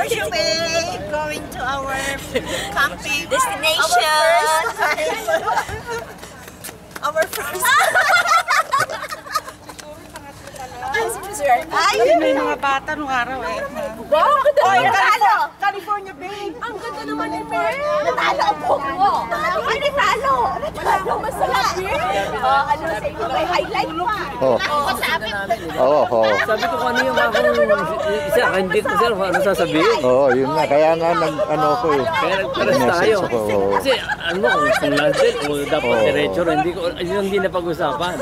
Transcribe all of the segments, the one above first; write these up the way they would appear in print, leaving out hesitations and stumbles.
the way, going to our camping destination. Our first. Ay, may mga bata nung araw eh. Wow, ang ganda naman. California babe. Ang ganda naman ni Mel. Natalo ang buhok mo. Ay, natalo. Natalo, masarap yun. Ano sa inyo, may highlight pa. Sabi ko kung ano yung isa, hindi ko sila ano sasabihin. Oo, yun na. Kaya nga nag-ano ko eh. Kaya nagparas tayo. Kasi ano kung landed o dapat diretso, hindi na pag-usapan.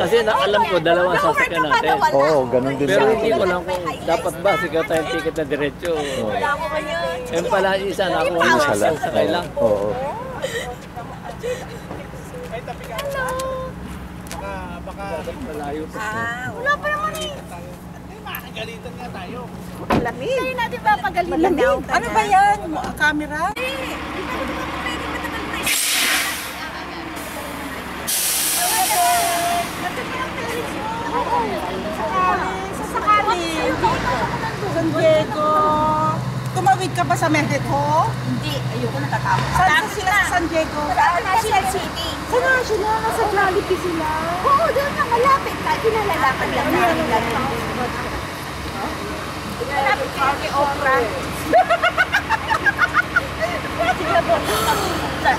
Kasi alam ko, dalawa sasakyan natin. Oo, ganun din. Pero hindi ko lang kung dapat ba sigaw tayo ticket na diretso. Yan pala isa na ako sakay lang. Oo. Baka malayo pa. Wala pa naman eh. Makakagalitan nga tayo. Lamig. Tayo natin ba pagalitan daw? Ano ba yan? Camera? San Diego. Tumawid ka ba sa Mexico? Hindi, ayoko natatakot. Saan sila sa San Diego? Sa National City. Sa National, nasa Jollibee sila. Oo, doon na malapit ka. Kinalalakan lang namin lang. Malapit ka kay Oprah.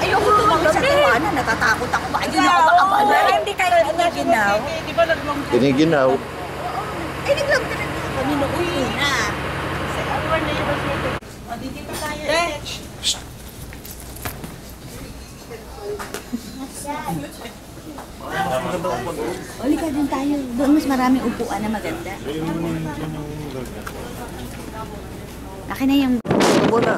Ayoko tumawid sa tawanan. Natatakot ako. Baka yun ako makabala. Hindi kayo tiniginaw. Di ba nagmang Tiniginaw. Ay, naglang ka na. Kami noong una. dito tayo. Uli ka din tayo. Doon mas maraming upuan na maganda. Akin na yung... Muna.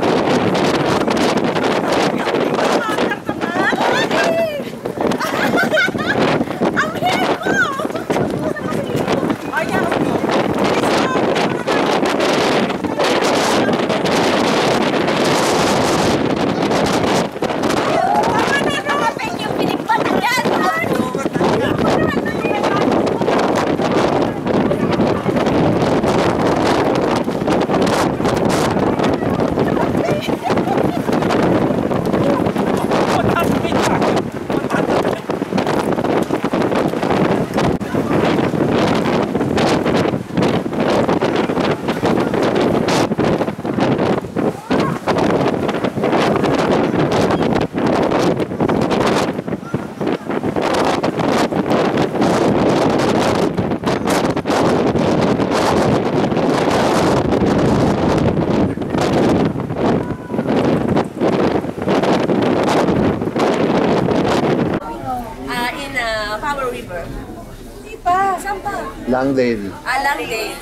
Langdale. Langdale.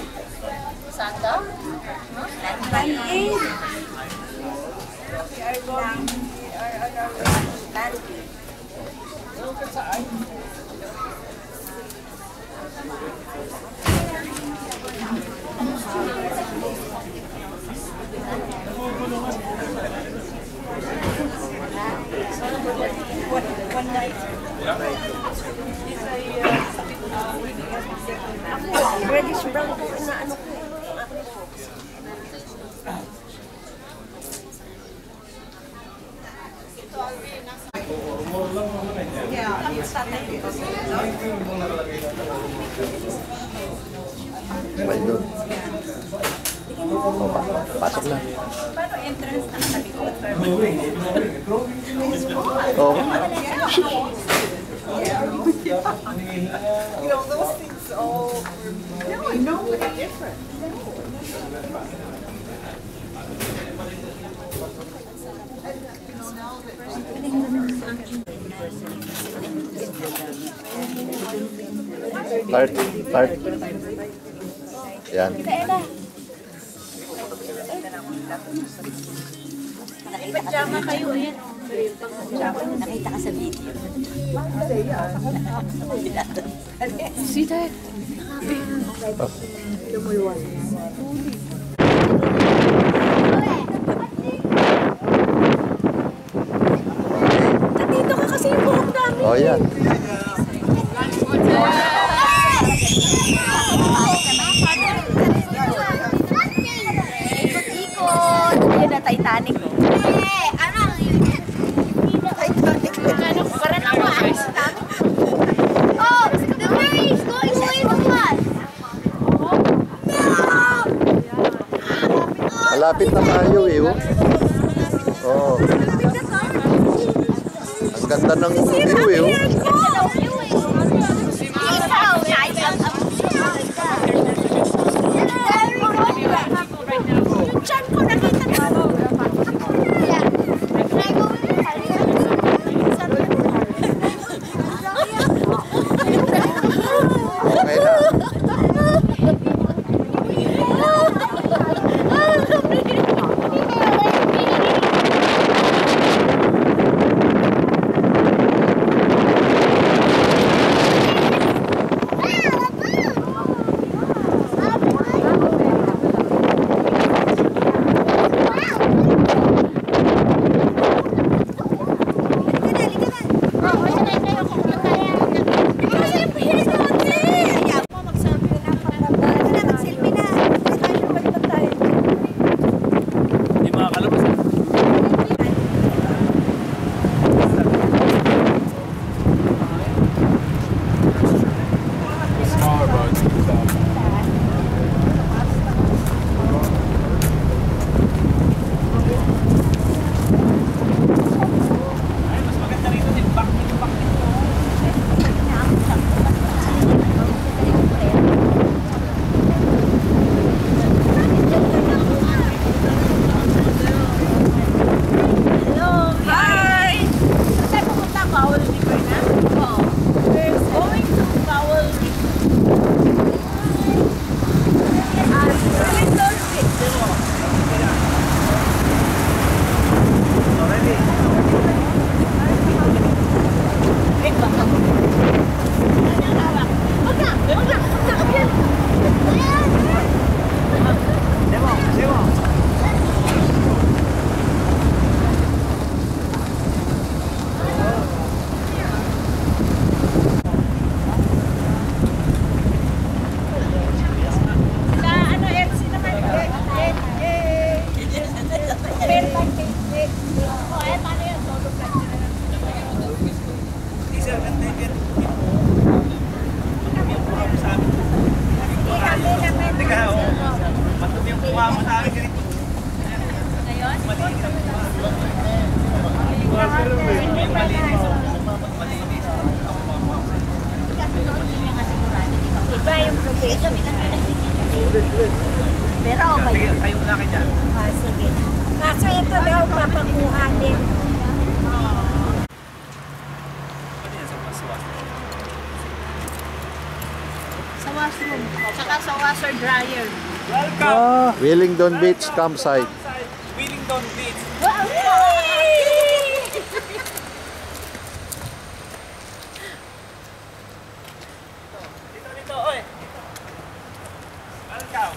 Saan daw? Langdale. One night. Reddish brown po na ano ko eh. Balik doon. Pasok na. Paano entrance ng sabi ko? Oo. You know, those things all... No, I know, but they're different. Part. Yan. Pajama kayo, ayan. Nakita ka sa video. Sweetheart. Nandito ka kasi yung buhok namin. Oh, yan. Ikot-ikot. na Titanic. Ano? Titanic. Ano? Parang ako ayos na. Oh, the ferry is going away from us. Malapit na tayo eh. Oh. Ang ganda ng view eh. Diyan ko nakita na. Okay na. Hindi makakalabas. Hi! Saan pumunta? Bawal River na? Oo. We're going to Bawal River. Little bit. Wait, baka. Wag na! Wag na! Sakap yan! Sa ano, FC naman. Oh, eh, paano yun? Solo flight na lang. Iba yung location. Pero okay. Ah, sige. Kaso ito daw papakuhanin. Sa washroom. Saka sa washer dryer. Wellington Beach campsite. Wellington Beach. Dito, oy. Welcome.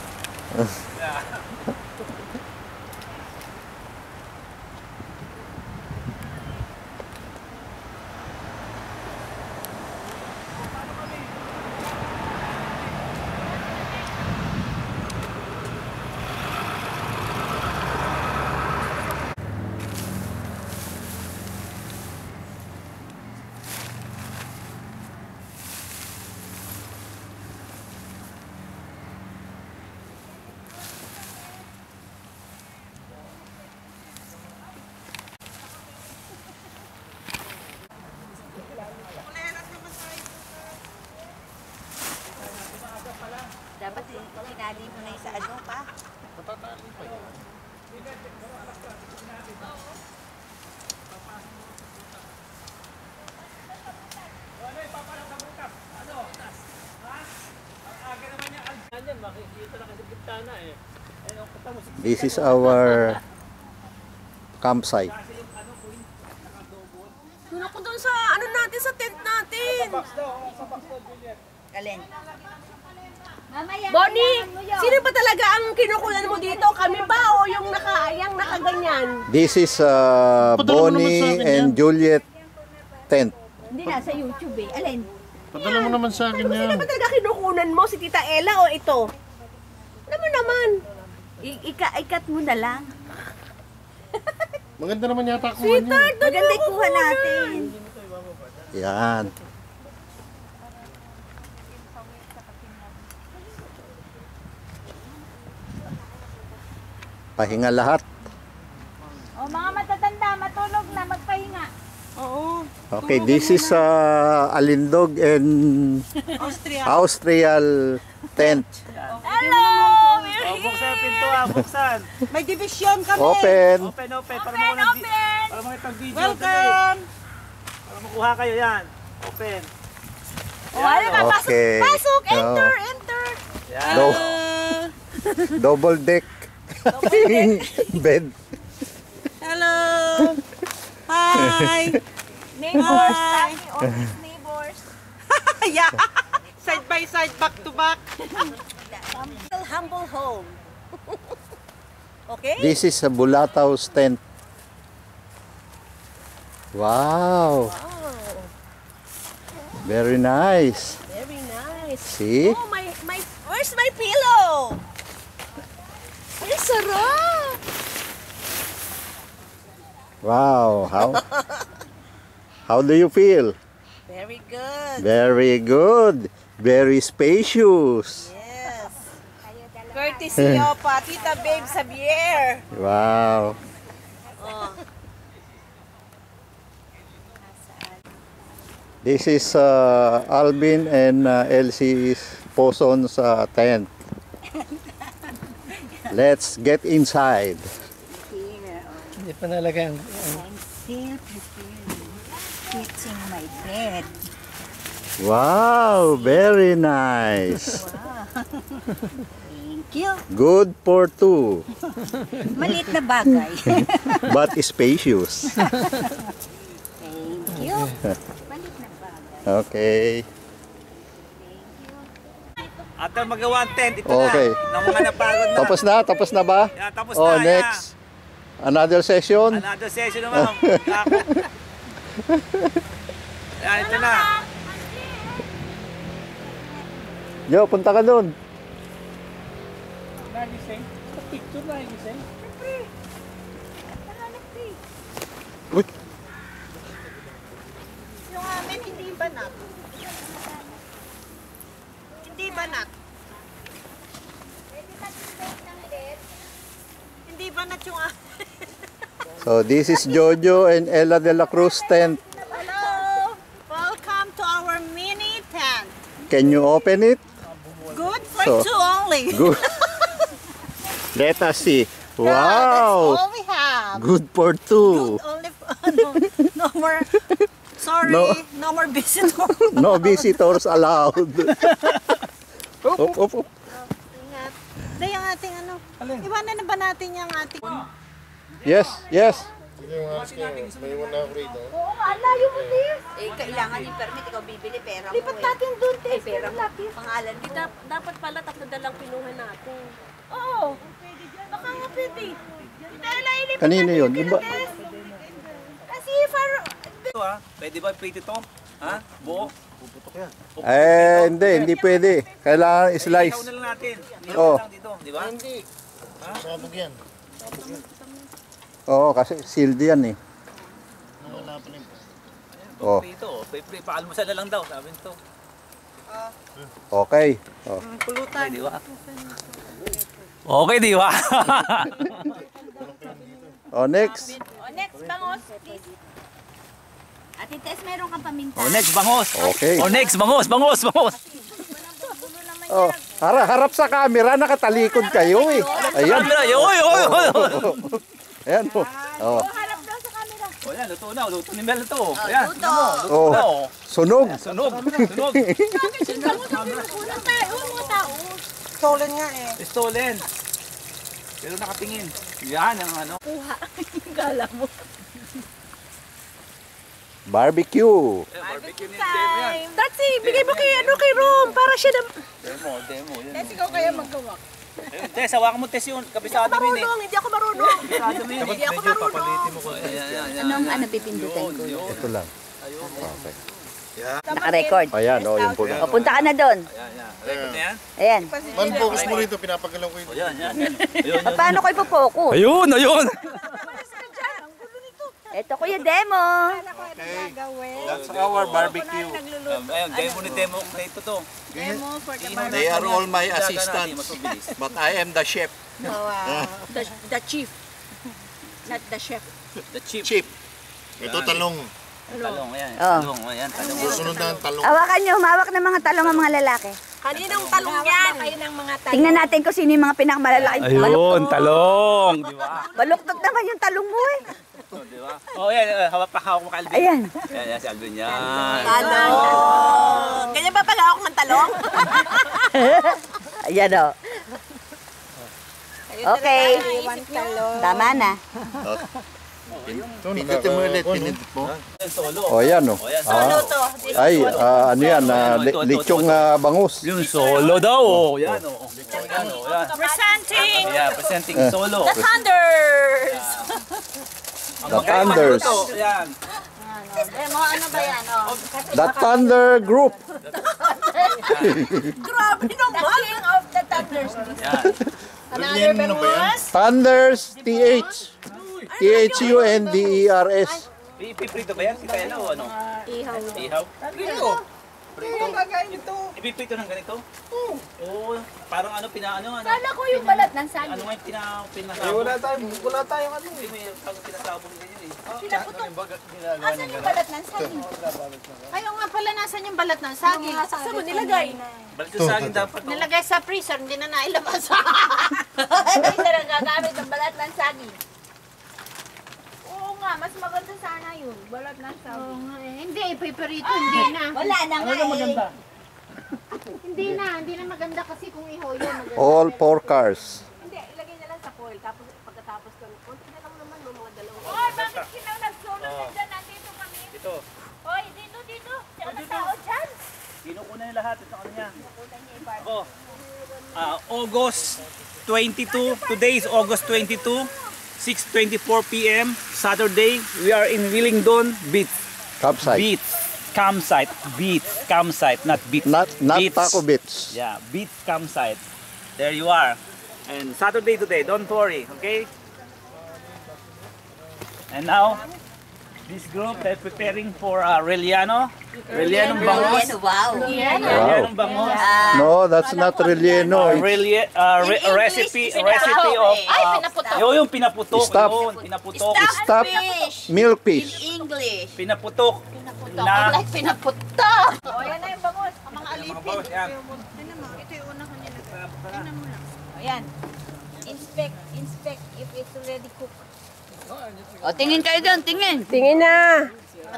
Dapat sinali mo na yung sa ano pa. This is our campsite. Doon ako doon sa ano natin, sa tent natin. Alin? Bonnie, sino ba talaga ang kinukulan mo dito? Kami ba o yung nakaganyan? This is Bonnie and Juliet tent. Hindi na, sa YouTube eh. Alin? Padala mo naman sa akin Sino yan. ba talaga kinukunan mo? Si Tita Ella o ito? Alam mo naman. Ikat mo na lang. Maganda naman yata kuha niyo. Maganda kuha natin. Yan. Pahinga lahat. O mga matatanda, matulog na, magpahinga. Okay, this is Alindog and Austrial tent. Hello! Buksan yung pinto buksan. May division kami. Open. Open. Open! Para makipag-video. Welcome. Para makuha kayo yan. Open. Okay. Pasok! Enter! Oh. Enter! Yan. Double deck. Bed. Hello. Hi. Neighbors! Tami, always neighbors. Yeah. Side by side, back to back. Humble home. Okay? This is a Bulatau's tent. Wow. Very nice. Very nice. See? Oh, where's my pillow? Ay, sarap! Wow. How do you feel? Very good. Very good. Very spacious. Yes. Courtesy of Tita Babe Xavier. Wow. This is Alvin and Elsie's Poson's tent. Let's get inside. Hindi pa nalagay ang... Still fixing my bed. Wow, very nice. Thank you. Good for two, Maliit na bagay. but spacious. Thank you. Maliit na bagay. Okay. At ang magawa ang tent, ito Okay. na. Ng mga napagod na. Tapos na ba? Yan, tapos Oh, na. next. Another session. Another session naman. Yan, ito na. Yo, punta ka dun. Picture na, Gising. Uy, Yung amin, hindi banat. Hindi banat. Hindi banat yung amin. so this is Jojo and Ella de la Cruz tent. Hello! Welcome to our mini tent. Can you open it? Good for So, two only. Good. Let us see. That's Wow. all we have. Good for two. Only no more. Sorry, No. no more visitor. No visitors allowed. Op, op, op. Ingat. Ito yung ating ano. Iwanan na ba natin yung ating... Yes, yes. Sige mga ask kayo. May iwan na ako rito. Oo, alayo mo din. Eh, kailangan yung permit, ikaw bibili pera mo. Lipat natin doon, te. Pera mo. Pangalan. Dapat pala tatlo dalang pinuha natin. Oo. Baka nga pwede. Kanino yun? Iba. Kasi for... Ito pwede ba pwede ito? Ha? Buo? Hindi pwede. Kailangan Ikaw slice. na lang natin. Oh. Lang dito, di ba? Sabog yan. Oo, kasi sealed yan eh. Oh. Ito, paalmusal na lang daw, sabi nito. Okay. Oh. Okay, di ba? Okay, di ba? Oh, next. Next, bangos, please. Ate Tess, meron kang paminta. Next, bangos. Okay. Next, bangos. Oh, harap sa camera, nakatalikod kayo eh. Ayan. Oy. Ayan oh. Oh. Harap daw sa camera. O yan, luto na. Luto ni Mel ito. Ayan. Oh. Sunog. Sunog. Stolen nga eh. Stolen. Pero nakatingin. Yan ang ano. Gala mo. Barbecue. Barbecue ni Dave yan. That's it. Bigay mo kay Rom. Para siya na... Demo. Yan. Kasi ikaw kaya magawa. Ayun, Tess, hawakan mo Tess yun. Kabisado mo yun eh. Hindi ako marunong. Kabisado mo yun eh. Hindi ako marunong. Anong pipindutin ko? Ito lang. Okay. Naka-record. Ayan, oh, yung pula. O, punta ka na doon. Yan. Record na yan. Ayan. Man, focus mo rito. Pinapagalaw ko yun. Yan. Paano ko ipopokus? Ayun. Ito Kuya Demo. That's our barbecue. Ayun, demo na ito to. They are all my assistants, but I am the chef. The chief. Not the chef. The chip. Chip. Ito talong. Talong, ayan. Oh. Talong, ayan. Talong. Susunod na ang talong. Hawakan nyo, humawak ng mga talong ang mga lalaki. Kaninang talong yan? Kayo ng mga talong. Tingnan natin kung sino yung mga pinakamalalaking baluktot. talong. Di ba? Baluktot naman yung talong mo eh. Di ba? Oh, ayan. Hawak mo ka, Alvin. Ayan. Ayan, si Alvin yan. Talong. Ganyan ba pala ako ng talong? Ayan o. Okay. Tama na. Pinutin mo ulit, pinutin mo. Solo. O yan o. Solo to. Ay, ano yan, lechong bangus. Yung solo daw. Oh, yan oh. Yan oh. Yan. Presenting Yeah, presenting solo. the Thunders. The Thunders. Yan. Ano ba yan? Oh. The Thunder Group. Grabe naman. King of the Thunders. Yan. Brilliant na ba yan? Thunders, TH. THUNDERS. Ipiprito ba yan? Si Kayla o ano? Ihaw. Ihaw? Prito. Prito. Ipiprito ng ganito? Oo. Parang ano, ano? Kala ko yung balat ng saging. Ano nga yung pinasabong? Wala tayong ano. Hindi mo yung pinasabong din yun eh. Asan yung balat ng saging? Ayaw nga pala, nasan yung balat ng saging? Saan mo nilagay? Balik sa akin dapat. Nilagay sa freezer, hindi na nailabas. Hindi na nagagamit ang balat ng saging. Oo nga, mas maganda sana yun. Balat ng saging. Hindi, paperito, hindi na. Wala na nga eh. Hindi na maganda kasi kung iho yun. Maganda. All 4 cars. Hindi, ilagay na lang sa foil. Tapos pagkatapos ko, konti na lang naman mga dalawa. Oy, bakit sinaw nagsunog na dyan? Nandito kami. Dito. Oy, dito. Siya na tao dyan. Kinukunan niya lahat. Ito ano niya. Ako. August 22. Today is August 22. 6:24 p.m. Saturday. We are in Willingdon Beach. Campsite. Campsite, not beach. Not Beach. Taco Beach. Yeah, beach campsite. There you are. And Saturday today, don't worry, okay? And now, this group they're preparing for Reliano. Reliano Bangos. Wow. Reliano Bangos. No, that's not relleno. Recipe of yung pinaputok. Stop. Yun, pinaputok. Stop milk fish. English. Pinaputok. Na Like pinaputa. O, yan na yung bangus. Ang mga alipin. yan. Ayan. Inspect if it's already cooked. O, tingin kayo doon, tingin. Tingin na.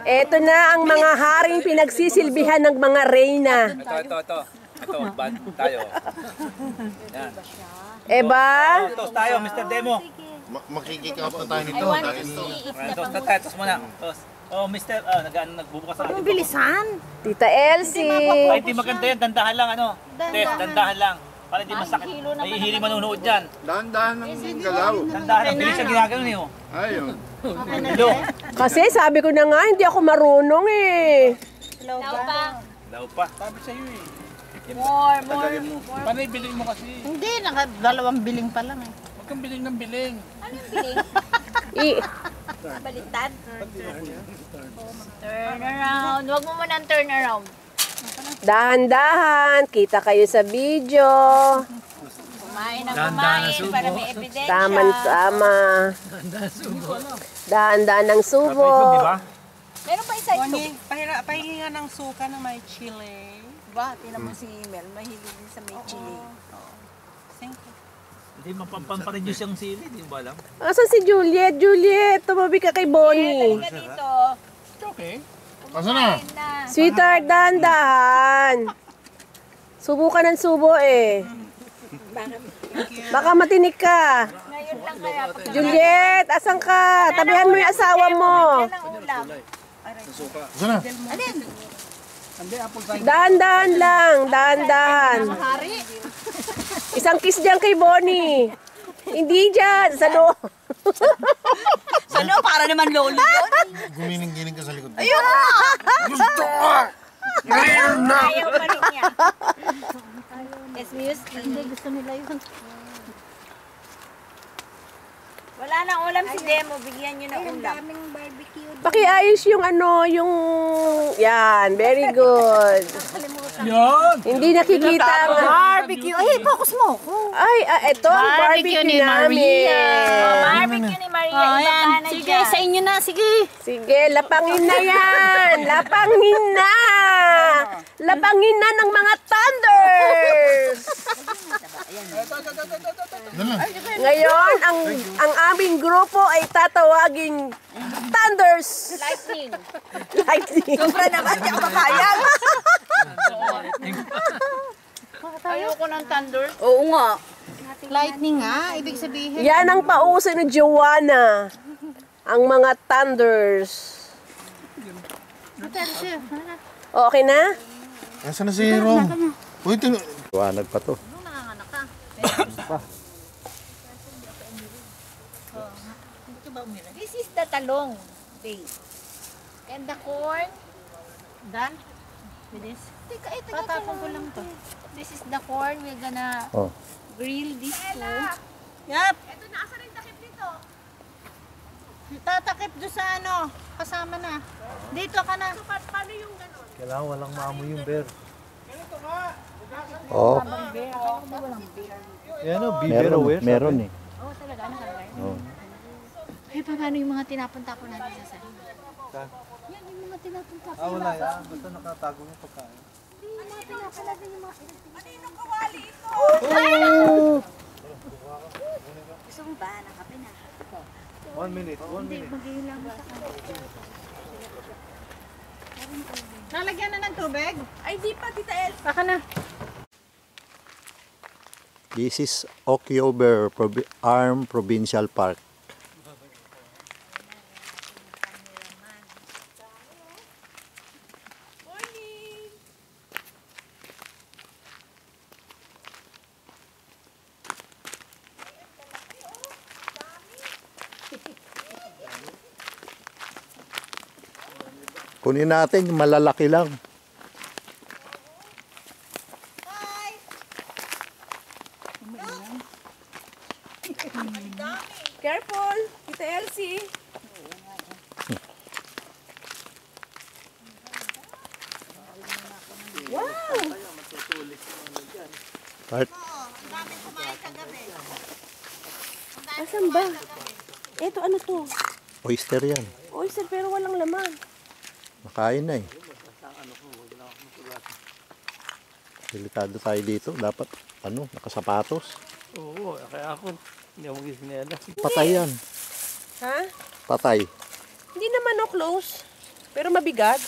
Ito na ang mga haring pinagsisilbihan ng mga reyna. Ito. Ito, ban tayo. Yan. Eba? Toast tayo, Mr. Demo. Makikikaw pa tayo nito. Dahil Toast muna. Toast. Oh, Mr. Nagbubukas ang ating Bilisan. Tita Elsie. Ay, hindi maganda yan. Dandahan lang, ano? Def, dandahan lang. Para hindi masakit. Nahihili manunood dyan. dahan-dahan ng galaw. Dandahan ang bilis ang ginagano niyo. Ayun. Hello. Kasi sabi ko na nga, hindi ako marunong eh. Daw pa. Sabi sa'yo eh. More. Paano ibiling mo kasi? Hindi, dalawang biling pa lang eh. Huwag kang biling ng biling. Baliktad. Turn around. Huwag mo muna turn around. Dahan-dahan, kita kayo sa video. Kumain para may ebidensya. Taman-tama. Dahan-dahan ng subo. Meron pa isa ito. Pahingi nga ng suka na may chili. Diba? Tinan mo si Mel. Mahilig din sa may chili. Hindi mapampa-reduce yung sili. Hindi ba alam? Asan si Juliet? Juliet, tumabi ka kay Bonnie. Halika dito. Okay. Asa na? Sweetheart, dahan-dahan. Subo ka ng subo eh. Baka matinik ka. Ngayon lang kaya. Juliet, asan ka? Tabihan mo yung asawa mo. Yan ang ulam. Asa na? Dahan-dahan lang, dahan-dahan. Isang kiss dyan kay Bonnie. Hindi dyan, sa loob. Sa loob, para naman lolo yun. Gumining-gining ka sa likod. Ayun! Gusto ko! Ngayon na! Ayaw pa rin niya. Yes, music. Hindi, gusto nila yun. Wala Wala nang ulam si Demo, bigyan niyo ng ulam. Pakiayos yung yan, very good. Yan! Hindi nakikita ang Barbecue. Ay, focus mo. ito ang barbecue namin. Barbecue ni Maria. Ayan. Sige, sa inyo na. Sige. Sige, lapangin na yan. Lapangin na. Lapangin na ng mga thunders. Ngayon, ang aming grupo ay tatawagin thunders. Lightning. Lightning. Sobra naman niya makayang. Ayoko ng thunder. Oo nga. Lightning nga, ibig sabihin. Yan ang pauso ni Joanna. Ang mga thunders. Okay na? Nasaan na si Rom? Uy, Liwanag pa to. This is the talong base. And the corn. Done? With this? Patapon ko lang to. This is the corn. We're gonna grill this too. Yep. Ito na, asa rin takip dito? Tatakip doon sa kasama na. Dito ka na. So, paano yung gano'n? Kailangan walang maamoy yung bear. Oh, Yan o, be bear aware. meron eh. Oo, talaga. Ano talaga? Oh. Eh, paano yung mga tinapon-tapon natin sa sarili? Yan, yung mga tinapon-tapon. Wala yan. Basta nakatago yung pagkain. Yung mga tinapon natin yung mga... Ano yung kawali ito? Gusto mo ba? Nakapin na. 1 minute, 1 minute. Mag-ilang mo sa kanila. Nalagyan na ng tubig? Ay, di pa, Tita El. Baka na. This is Okiober Arm Provincial Park. Kunin natin yung malalaki lang. Careful, Tita Elsie. Part. Asan ba? Ito, ano to? Oyster yan. Oyster, pero walang laman. Makain na eh. Delikado tayo dito. Dapat, nakasapatos. Oo, kaya ako, hindi ako mag-isinelas. Patay yan. Ha? Patay. Hindi naman close. Pero mabigat.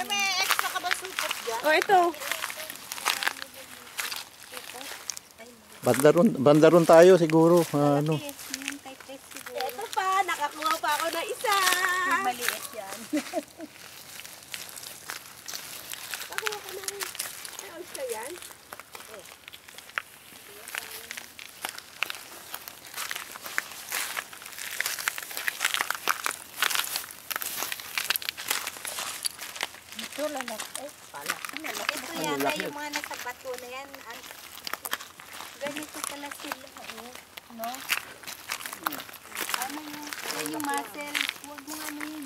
May extra ka ba supot dyan? Oh, ito. Bandaron tayo siguro. Ito pa, nakakuha pa ako na isa. Maliit yan. Nakakuha ko na. Ay, oyster yan. Ito yata yung mga nasa bato na yan. Ganito pala sila. No? Ano yung muscle? Huwag mo yun.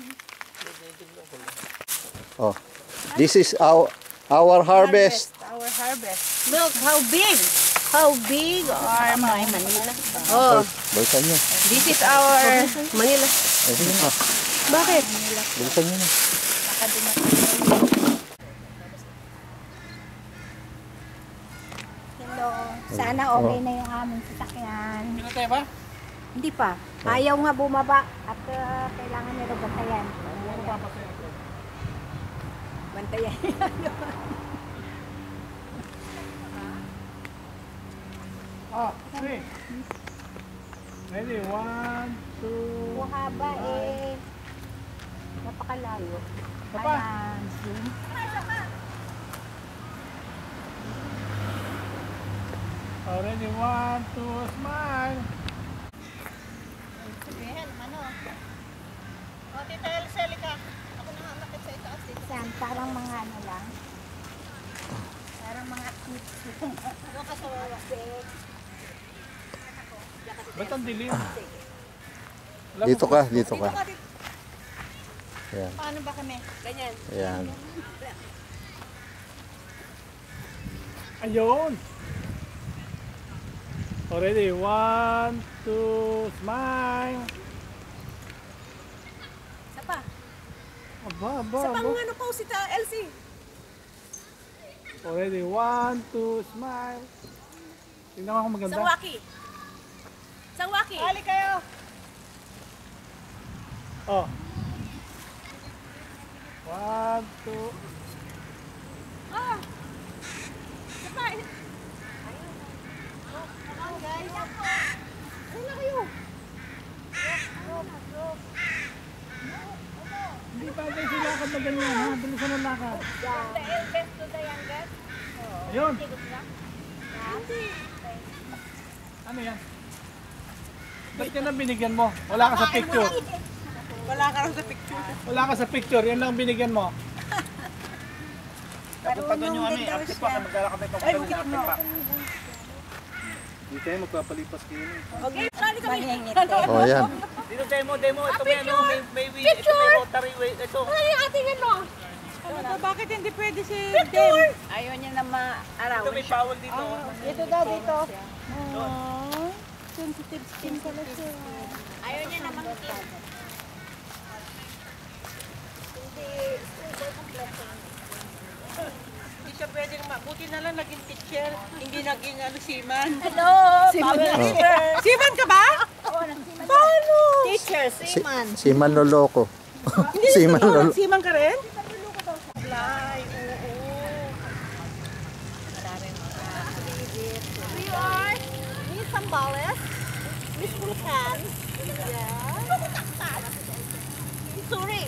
Oh. This is our harvest. Our harvest. Look, how big? How big are my Manila? Oh, Bulsan nyo. this is our Manila. Ay, sige na. Bakit? Bulsan nyo na. Hello. Sana okay na yung aming sasakyan. Hindi na tayo ba? Hindi pa. Ayaw nga bumaba at kailangan nila bantayan. Bantayan. Oh, 3. Ready? 1, 2. Buhaba napakalayo. Papa. Ayan, zoom. Ready? 1, 2, smile. Sabihin, O, Tita Elsie, ka. Ako na nga nakit sa itaas dito. Parang mga lang. Parang mga tips. Ano ka sa wawasik? Ba't ang dilim? Dito ka, dito ka. Ayan. Paano ba kami? Ganyan. Ayan. Ayun! Already, 1, 2, smile! Isa pa. Aba. Isa pang ano po si Elsie. Already, 1, 2, smile! Tingnan ako maganda. Sawaki. Sawaki. Hali kayo. Oh. 1, 2. Ah. Isa pa. Ayun guys. Ayun na kayo. Hindi pa tayo silakad na ganyan, ha? Bilisan ang lakad. The eldest to the youngest. Ayun. Ano yan? Ba't yan ang binigyan mo? Wala ka sa picture. Wala ka lang sa picture. Wala ka sa picture, yan lang binigyan mo. Napunta doon yung Active pa, magkala kami pa Ay, bukit mo. Hindi tayo magpapalipas kayo. Okay, sali kami. O, ayan. Dito demo. Ito may ano, may Picture! ito may rotary way. Ito. Ano yung ating ano? Bakit hindi pwede si Picture! Ayaw niya na ma-araw. Ito may bawal dito. Dito daw, dito. Sensitive skin pala siya. Ayaw niya na mag-kiss. Hindi siya pwedeng mabuti na lang naging teacher, hindi naging seaman. Hello! Seaman ka ba? Paano? Teacher, seaman. Si Manloloko. Si Manloloko. Seaman ka rin? We are Miss Sambales, Miss Vulcan, Sorry.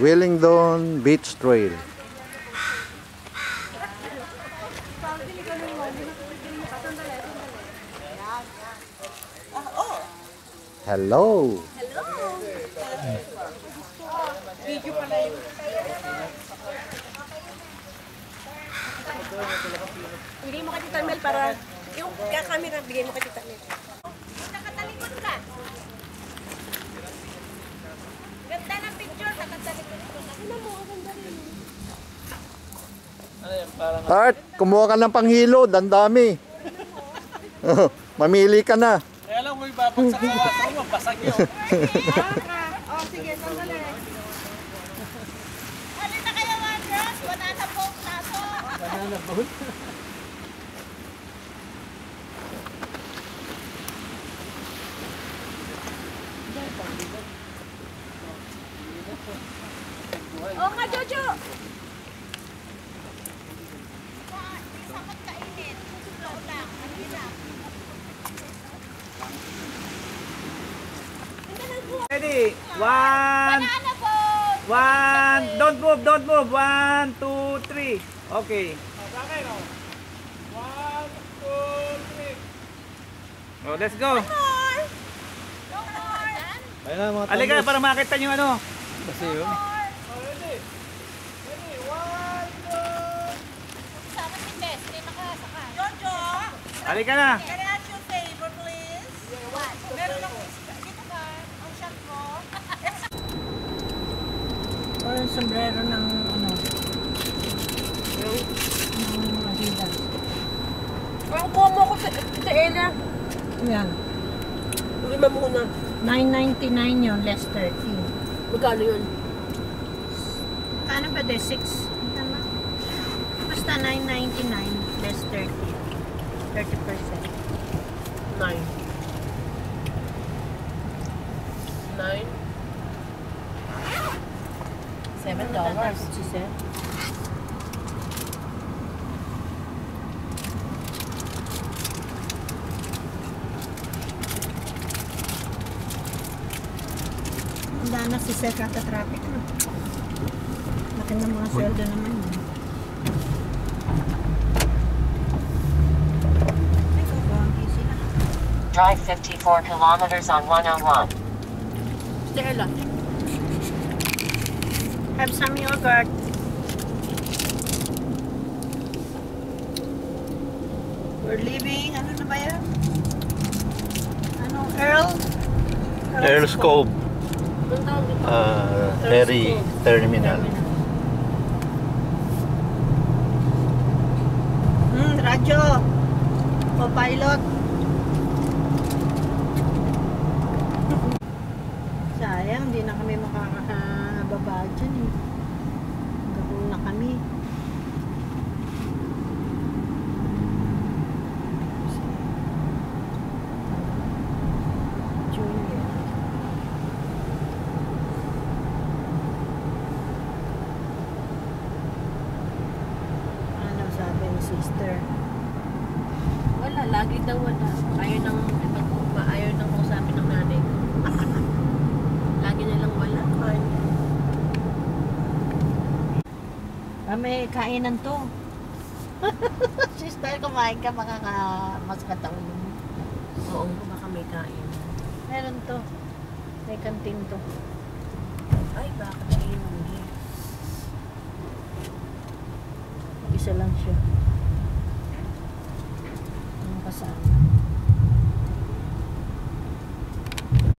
Willingdon Beach Trail. Hello. Video pala yun. Bigay mo kay Tita Mel para yung camera bigay mo kay Tita Mel. Nakatalikod ka. Ganda ng picture, nakatalikod ka. Ano mo, ganda rin. Ano yan, parang Art, kumuha ka ng panghilo. Dandami. Mamili ka na. Kaya lang may babagsak sa waso mo, basag yun. Oh, sige, sandali. Halina kayo, Andres. Wala na pong plato. Banana boat. Oh, ka, Jojo. Ready? One. Don't move. 1, 2, 3. Okay. Okay, no? 1, 2, 3. Oh, let's go. Ayun na mga Halika para makita nyo ano. kasi yun. Ready? Ready? 1, 2. Sama si Tess, hindi nakasaka. Jojo, Halika na. can I ask you a favor, please? What? Meron akong dito ka, ang shot mo. O yung sombrero ng ano, ng Adidas. Ang kuha mo ko sa Ella. Yan. Lima muna. 9.99 yun, less 30. Magkano yun? Kano ba de? 6? Tama? Basta 9.99 less 30. 30%. 9. $7, she said. Handa na si Sir kata traffic. No? Laki ng mga sweldo naman. Drive 54 kilometers on 101. Stella. Have some yogurt. We're leaving, ano na ba yan? Ano, Earl's Cove. Ferry Terminal. Radyo. Co-pilot. Sayang, hindi na kami makakababa dyan eh. Gabong na kami. Junior. Ano sabi ni sister? Wala, lagi daw wala. Ayaw nang kausapin ng nanay ko. Lagi nilang wala. May kainan to. Sister, kumain ka, mas kataon mo. Oo, baka may kain. Meron to. May kantin to. Ay, baka hindi. Isa lang siya. Ang kasama.